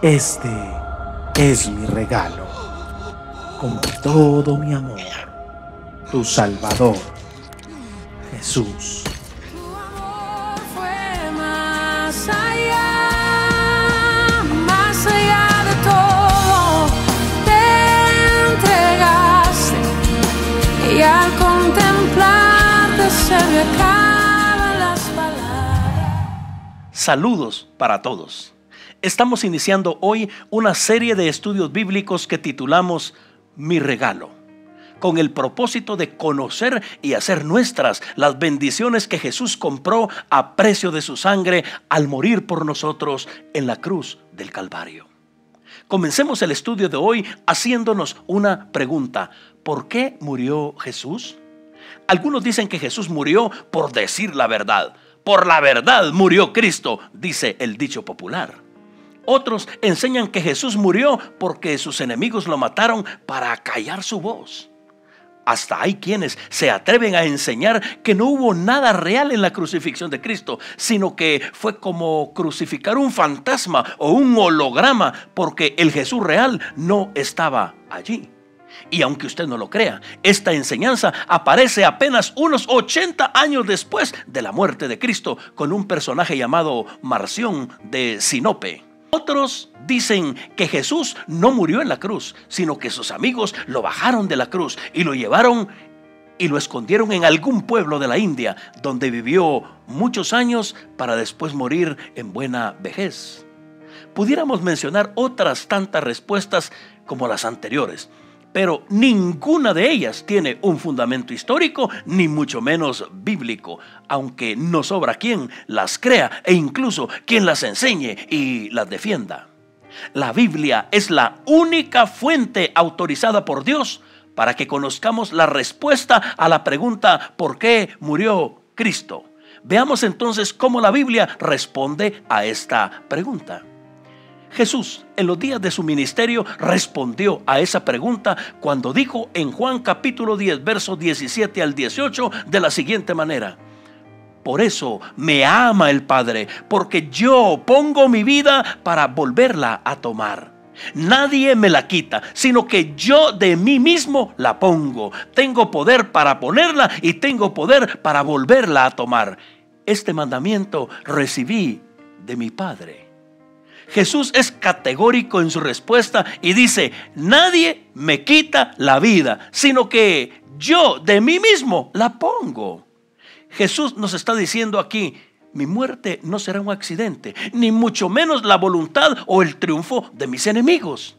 Este es mi regalo, con todo mi amor, tu Salvador, Jesús. Tu amor fue más allá de todo, te entregaste y al contemplarte se me acaban las palabras. Saludos para todos. Estamos iniciando hoy una serie de estudios bíblicos que titulamos Mi Regalo, con el propósito de conocer y hacer nuestras las bendiciones que Jesús compró a precio de su sangre al morir por nosotros en la cruz del Calvario. Comencemos el estudio de hoy haciéndonos una pregunta: ¿por qué murió Jesús? Algunos dicen que Jesús murió por decir la verdad. Por la verdad murió Cristo, dice el dicho popular. Otros enseñan que Jesús murió porque sus enemigos lo mataron para callar su voz. Hasta hay quienes se atreven a enseñar que no hubo nada real en la crucifixión de Cristo, sino que fue como crucificar un fantasma o un holograma, porque el Jesús real no estaba allí. Y aunque usted no lo crea, esta enseñanza aparece apenas unos 80 años después de la muerte de Cristo, con un personaje llamado Marción de Sinope. Otros dicen que Jesús no murió en la cruz, sino que sus amigos lo bajaron de la cruz y lo llevaron y lo escondieron en algún pueblo de la India, donde vivió muchos años para después morir en buena vejez. Pudiéramos mencionar otras tantas respuestas como las anteriores, pero ninguna de ellas tiene un fundamento histórico, ni mucho menos bíblico, aunque no sobra quien las crea e incluso quien las enseñe y las defienda. La Biblia es la única fuente autorizada por Dios para que conozcamos la respuesta a la pregunta ¿por qué murió Cristo? Veamos entonces cómo la Biblia responde a esta pregunta. Jesús, en los días de su ministerio, respondió a esa pregunta cuando dijo en Juan capítulo 10, versos 17 al 18 de la siguiente manera: por eso me ama el Padre, porque yo pongo mi vida para volverla a tomar. Nadie me la quita, sino que yo de mí mismo la pongo. Tengo poder para ponerla y tengo poder para volverla a tomar. Este mandamiento recibí de mi Padre. Jesús es categórico en su respuesta y dice: nadie me quita la vida, sino que yo de mí mismo la pongo. Jesús nos está diciendo aquí: mi muerte no será un accidente, ni mucho menos la voluntad o el triunfo de mis enemigos.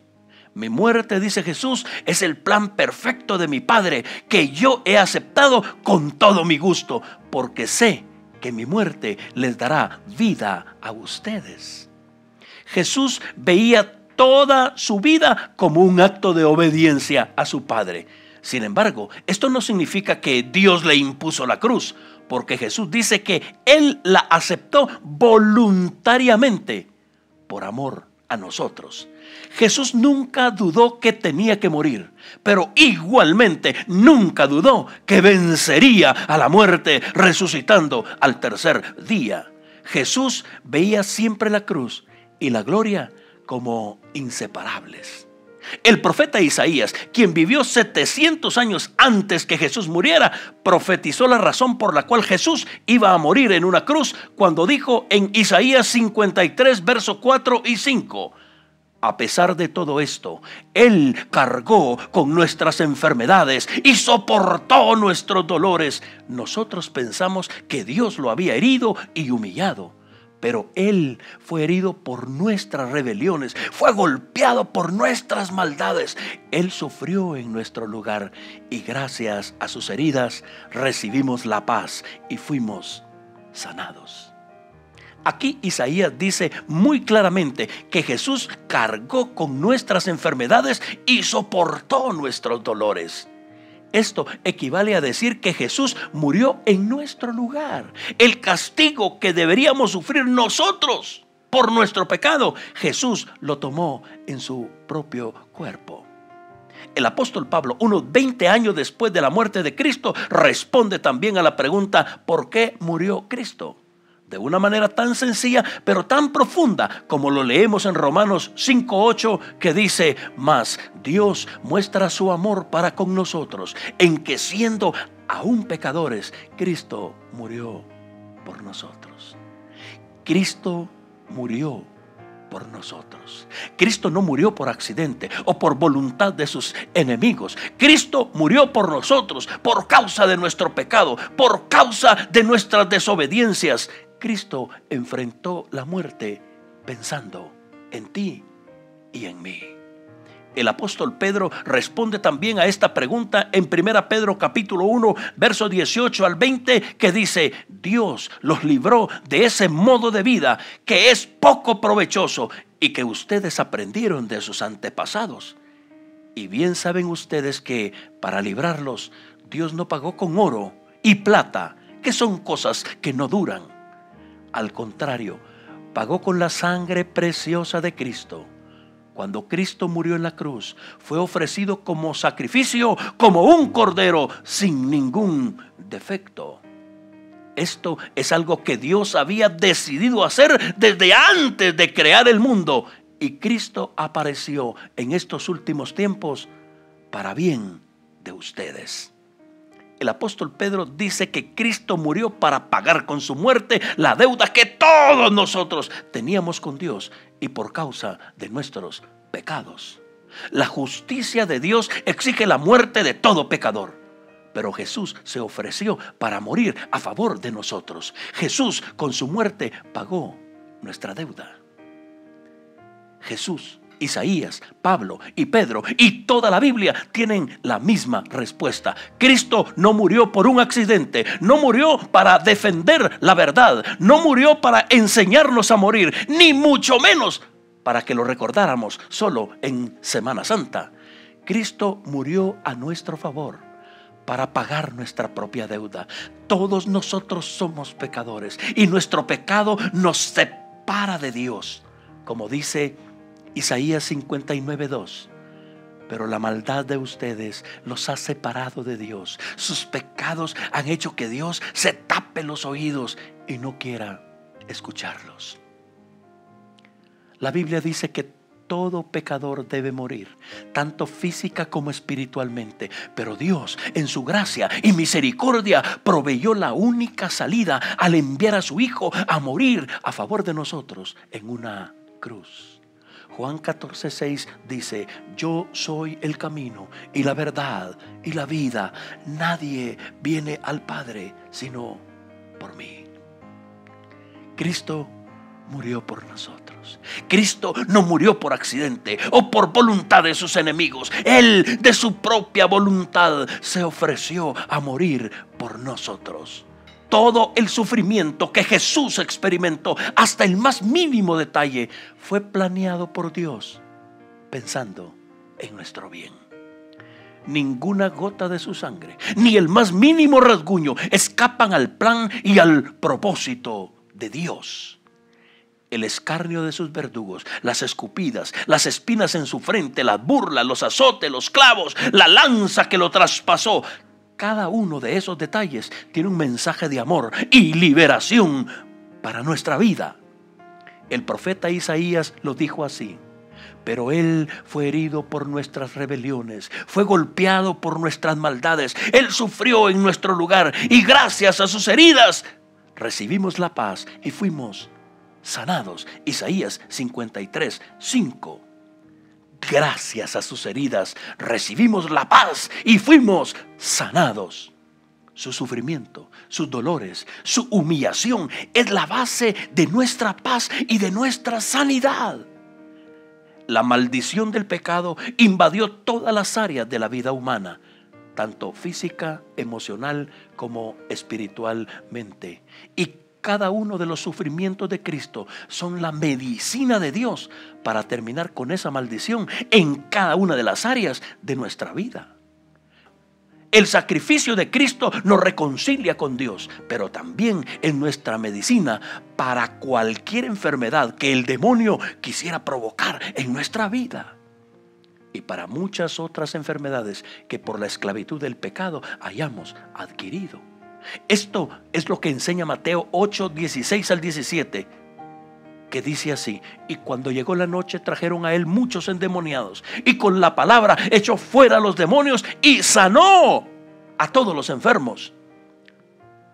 Mi muerte, dice Jesús, es el plan perfecto de mi Padre, que yo he aceptado con todo mi gusto, porque sé que mi muerte les dará vida a ustedes. Jesús veía toda su vida como un acto de obediencia a su Padre. Sin embargo, esto no significa que Dios le impuso la cruz, porque Jesús dice que Él la aceptó voluntariamente por amor a nosotros. Jesús nunca dudó que tenía que morir, pero igualmente nunca dudó que vencería a la muerte resucitando al tercer día. Jesús veía siempre la cruz y la gloria como inseparables. El profeta Isaías, quien vivió 700 años antes que Jesús muriera, profetizó la razón por la cual Jesús iba a morir en una cruz cuando dijo en Isaías 53, versos 4 y 5: a pesar de todo esto, Él cargó con nuestras enfermedades y soportó nuestros dolores. Nosotros pensamos que Dios lo había herido y humillado, pero Él fue herido por nuestras rebeliones, fue golpeado por nuestras maldades. Él sufrió en nuestro lugar y gracias a sus heridas recibimos la paz y fuimos sanados. Aquí Isaías dice muy claramente que Jesús cargó con nuestras enfermedades y soportó nuestros dolores. Esto equivale a decir que Jesús murió en nuestro lugar. El castigo que deberíamos sufrir nosotros por nuestro pecado, Jesús lo tomó en su propio cuerpo. El apóstol Pablo, unos 20 años después de la muerte de Cristo, responde también a la pregunta: ¿por qué murió Cristo? de una manera tan sencilla pero tan profunda como lo leemos en Romanos 5:8, que dice: mas Dios muestra su amor para con nosotros en que, siendo aún pecadores, Cristo murió por nosotros. Cristo murió por nosotros. Cristo no murió por accidente o por voluntad de sus enemigos. Cristo murió por nosotros por causa de nuestro pecado, por causa de nuestras desobediencias. Cristo enfrentó la muerte pensando en ti y en mí. El apóstol Pedro responde también a esta pregunta en 1 Pedro capítulo 1, verso 18 al 20, que dice: Dios los libró de ese modo de vida que es poco provechoso y que ustedes aprendieron de sus antepasados. Y bien saben ustedes que para librarlos Dios no pagó con oro y plata, que son cosas que no duran. Al contrario, pagó con la sangre preciosa de Cristo. Cuando Cristo murió en la cruz, fue ofrecido como sacrificio, como un cordero sin ningún defecto. Esto es algo que Dios había decidido hacer desde antes de crear el mundo. Y Cristo apareció en estos últimos tiempos para bien de ustedes. El apóstol Pedro dice que Cristo murió para pagar con su muerte la deuda que todos nosotros teníamos con Dios y por causa de nuestros pecados. La justicia de Dios exige la muerte de todo pecador, pero Jesús se ofreció para morir a favor de nosotros. Jesús con su muerte pagó nuestra deuda. Jesús, Isaías, Pablo y Pedro y toda la Biblia tienen la misma respuesta. Cristo no murió por un accidente, no murió para defender la verdad, no murió para enseñarnos a morir, ni mucho menos para que lo recordáramos solo en Semana Santa. Cristo murió a nuestro favor para pagar nuestra propia deuda. Todos nosotros somos pecadores y nuestro pecado nos separa de Dios, como dice Isaías 59:2. Pero la maldad de ustedes los ha separado de Dios. Sus pecados han hecho que Dios se tape los oídos y no quiera escucharlos. La Biblia dice que todo pecador debe morir, tanto física como espiritualmente. Pero Dios, en su gracia y misericordia, proveyó la única salida al enviar a su Hijo a morir a favor de nosotros en una cruz. Juan 14:6 dice: yo soy el camino y la verdad y la vida. Nadie viene al Padre sino por mí. Cristo murió por nosotros. Cristo no murió por accidente o por voluntad de sus enemigos. Él, de su propia voluntad, se ofreció a morir por nosotros. Todo el sufrimiento que Jesús experimentó, hasta el más mínimo detalle, fue planeado por Dios, pensando en nuestro bien. Ninguna gota de su sangre, ni el más mínimo rasguño, escapan al plan y al propósito de Dios. El escarnio de sus verdugos, las escupidas, las espinas en su frente, las burlas, los azotes, los clavos, la lanza que lo traspasó. Cada uno de esos detalles tiene un mensaje de amor y liberación para nuestra vida. El profeta Isaías lo dijo así: pero Él fue herido por nuestras rebeliones, fue golpeado por nuestras maldades. Él sufrió en nuestro lugar y gracias a sus heridas recibimos la paz y fuimos sanados. Isaías 53:5. Gracias a sus heridas recibimos la paz y fuimos sanados. Su sufrimiento, sus dolores, su humillación es la base de nuestra paz y de nuestra sanidad. La maldición del pecado invadió todas las áreas de la vida humana, tanto física, emocional como espiritualmente. Y cada uno de los sufrimientos de Cristo son la medicina de Dios para terminar con esa maldición en cada una de las áreas de nuestra vida. El sacrificio de Cristo nos reconcilia con Dios, pero también es nuestra medicina para cualquier enfermedad que el demonio quisiera provocar en nuestra vida. Y para muchas otras enfermedades que por la esclavitud del pecado hayamos adquirido. Esto es lo que enseña Mateo 8, 16 al 17, que dice así: y cuando llegó la noche trajeron a él muchos endemoniados, y con la palabra echó fuera a los demonios y sanó a todos los enfermos,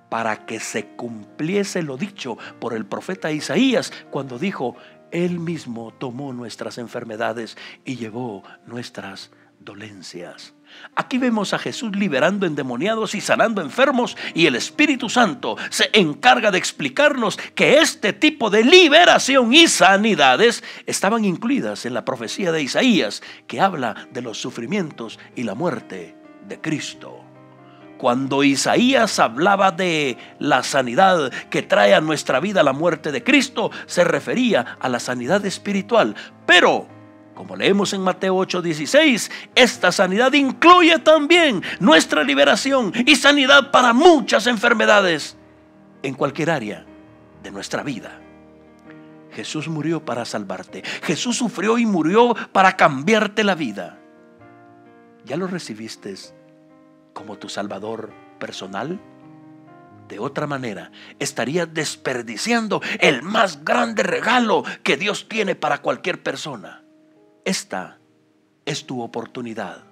para que se cumpliese lo dicho por el profeta Isaías, cuando dijo: él mismo tomó nuestras enfermedades y llevó nuestras dolencias. Aquí vemos a Jesús liberando endemoniados y sanando enfermos, y el Espíritu Santo se encarga de explicarnos que este tipo de liberación y sanidades estaban incluidas en la profecía de Isaías, que habla de los sufrimientos y la muerte de Cristo. Cuando Isaías hablaba de la sanidad que trae a nuestra vida la muerte de Cristo, se refería a la sanidad espiritual. Pero, como leemos en Mateo 8:16, esta sanidad incluye también nuestra liberación y sanidad para muchas enfermedades en cualquier área de nuestra vida. Jesús murió para salvarte. Jesús sufrió y murió para cambiarte la vida. ¿Ya lo recibiste como tu Salvador personal? De otra manera, estarías desperdiciando el más grande regalo que Dios tiene para cualquier persona. Esta es tu oportunidad.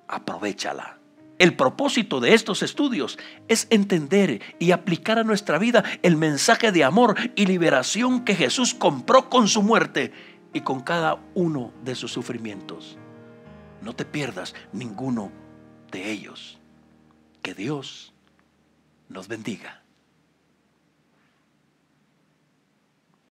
Aprovéchala. El propósito de estos estudios es entender y aplicar a nuestra vida el mensaje de amor y liberación que Jesús compró con su muerte y con cada uno de sus sufrimientos. No te pierdas ninguno de ellos. Que Dios nos bendiga.